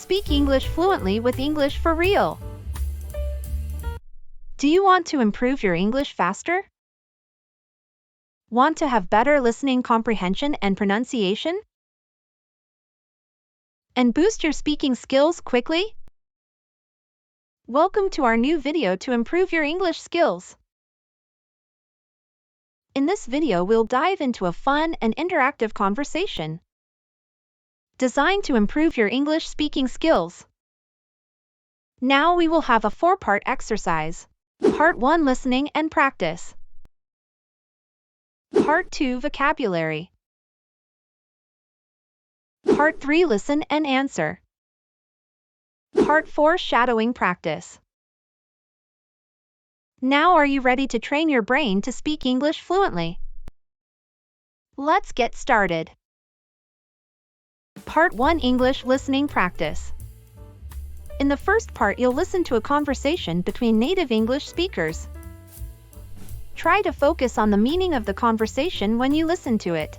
Speak English fluently with English for real. Do you want to improve your English faster? Want to have better listening comprehension and pronunciation? And boost your speaking skills quickly? Welcome to our new video to improve your English skills. In this video, we'll dive into a fun and interactive conversation designed to improve your English speaking skills. Now we will have a 4-part exercise. Part 1, listening and practice. Part 2, vocabulary. Part 3, listen and answer. Part 4, shadowing practice. Now are you ready to train your brain to speak English fluently? Let's get started. Part 1, English listening practice. In the first part, you'll listen to a conversation between native English speakers. Try to focus on the meaning of the conversation when you listen to it.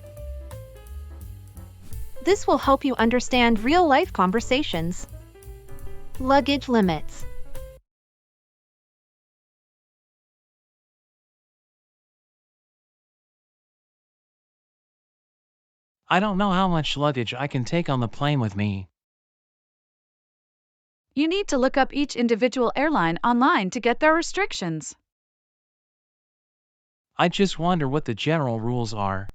This will help you understand real-life conversations. Luggage limits. I don't know how much luggage I can take on the plane with me. You need to look up each individual airline online to get their restrictions. I just wonder what the general rules are.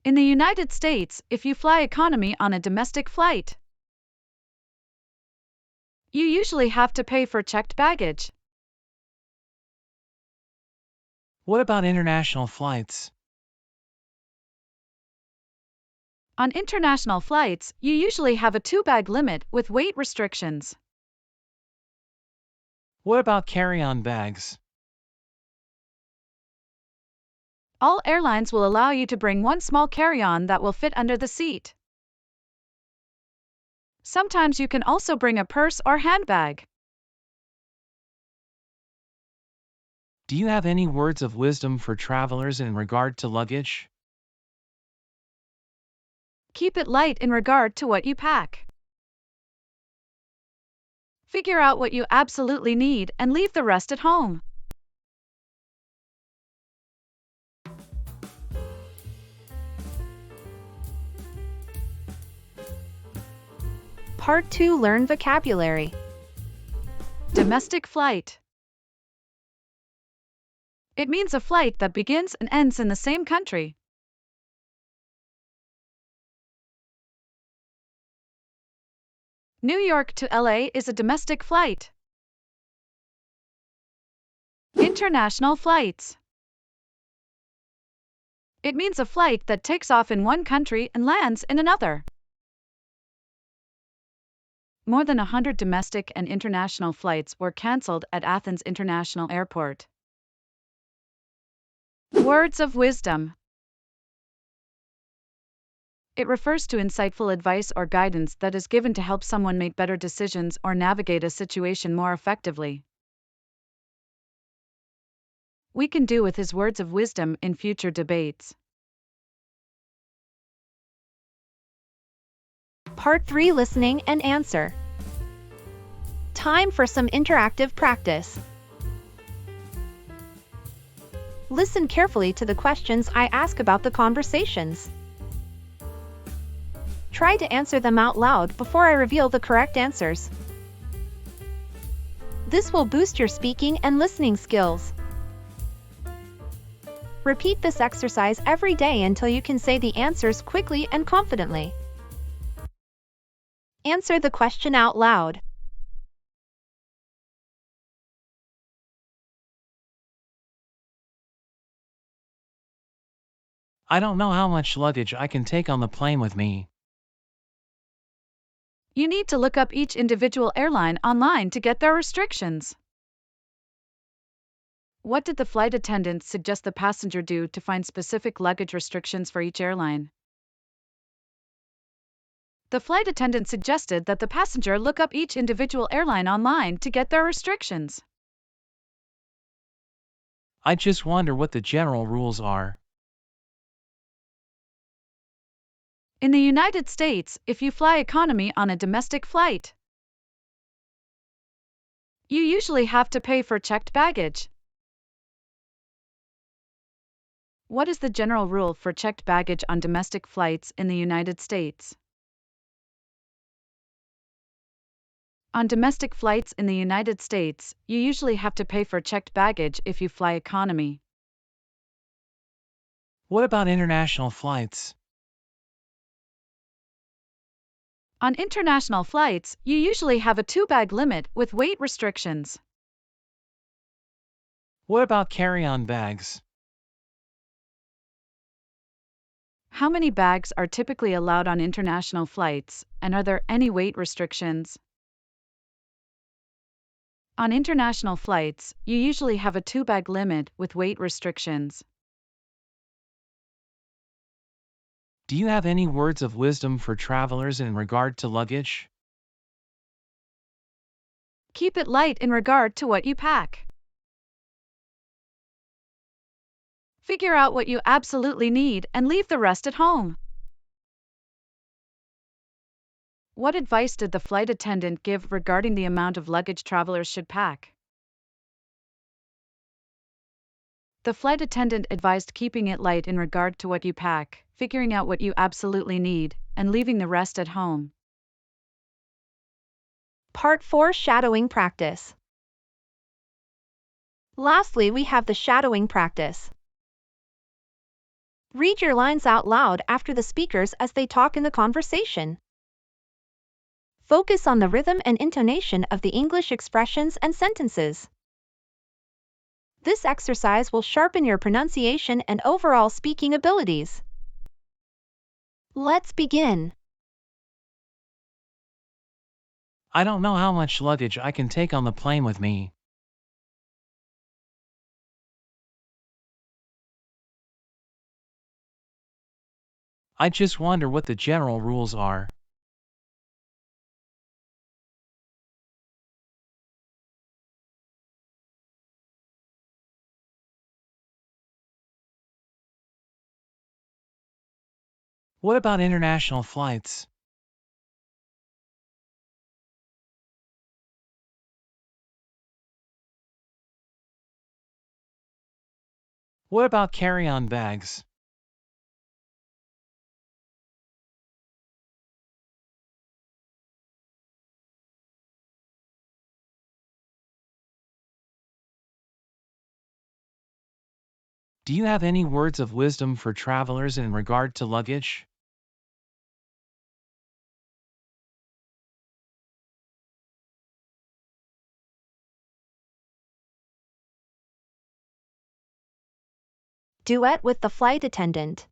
In the United States, if you fly economy on a domestic flight, you usually have to pay for checked baggage. What about international flights? On international flights, you usually have a 2-bag limit with weight restrictions. What about carry-on bags? All airlines will allow you to bring one small carry-on that will fit under the seat. Sometimes you can also bring a purse or handbag. Do you have any words of wisdom for travelers in regard to luggage? Keep it light in regard to what you pack. Figure out what you absolutely need and leave the rest at home. Part 2, learn vocabulary. Domestic flight. It means a flight that begins and ends in the same country. New York to LA is a domestic flight. International flights. It means a flight that takes off in one country and lands in another. More than 100 domestic and international flights were cancelled at Athens International Airport. Words of wisdom. It refers to insightful advice or guidance that is given to help someone make better decisions or navigate a situation more effectively. We can do with his words of wisdom in future debates. Part 3, listening and answer. Time for some interactive practice. Listen carefully to the questions I ask about the conversations. Try to answer them out loud before I reveal the correct answers. This will boost your speaking and listening skills. Repeat this exercise every day until you can say the answers quickly and confidently. Answer the question out loud. I don't know how much luggage I can take on the plane with me. You need to look up each individual airline online to get their restrictions. What did the flight attendant suggest the passenger do to find specific luggage restrictions for each airline? The flight attendant suggested that the passenger look up each individual airline online to get their restrictions. I just wonder what the general rules are. In the United States, if you fly economy on a domestic flight, you usually have to pay for checked baggage. What is the general rule for checked baggage on domestic flights in the United States? On domestic flights in the United States, you usually have to pay for checked baggage if you fly economy. What about international flights? On international flights, you usually have a 2-bag limit with weight restrictions. What about carry-on bags? How many bags are typically allowed on international flights, and are there any weight restrictions? On international flights, you usually have a 2-bag limit with weight restrictions. Do you have any words of wisdom for travelers in regard to luggage? Keep it light in regard to what you pack. Figure out what you absolutely need and leave the rest at home. What advice did the flight attendant give regarding the amount of luggage travelers should pack? The flight attendant advised keeping it light in regard to what you pack, figuring out what you absolutely need, and leaving the rest at home. Part 4 Shadowing Practice. Lastly, we have the shadowing practice. Read your lines out loud after the speakers as they talk in the conversation. Focus on the rhythm and intonation of the English expressions and sentences. This exercise will sharpen your pronunciation and overall speaking abilities. Let's begin. I don't know how much luggage I can take on the plane with me. I just wonder what the general rules are. What about international flights? What about carry-on bags? Do you have any words of wisdom for travelers in regard to luggage? Duet with the flight attendant.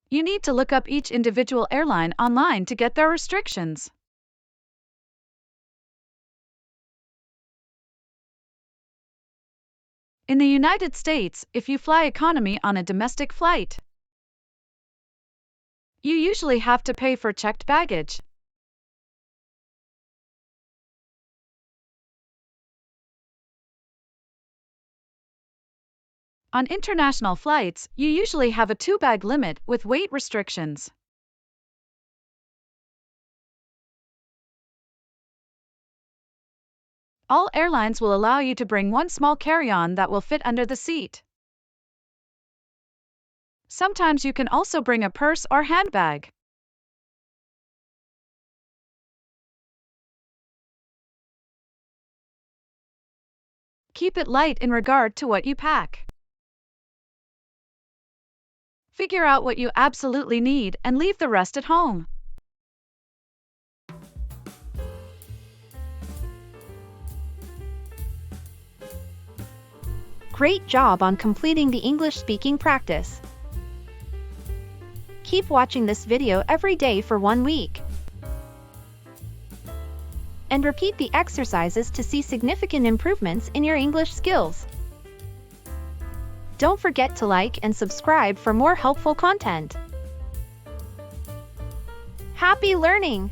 You need to look up each individual airline online to get their restrictions. In the United States, if you fly economy on a domestic flight, you usually have to pay for checked baggage. On international flights, you usually have a 2-bag limit with weight restrictions. All airlines will allow you to bring one small carry-on that will fit under the seat. Sometimes you can also bring a purse or handbag. Keep it light in regard to what you pack. Figure out what you absolutely need and leave the rest at home. Great job on completing the English speaking practice. Keep watching this video every day for 1 week. And repeat the exercises to see significant improvements in your English skills. Don't forget to like and subscribe for more helpful content. Happy learning!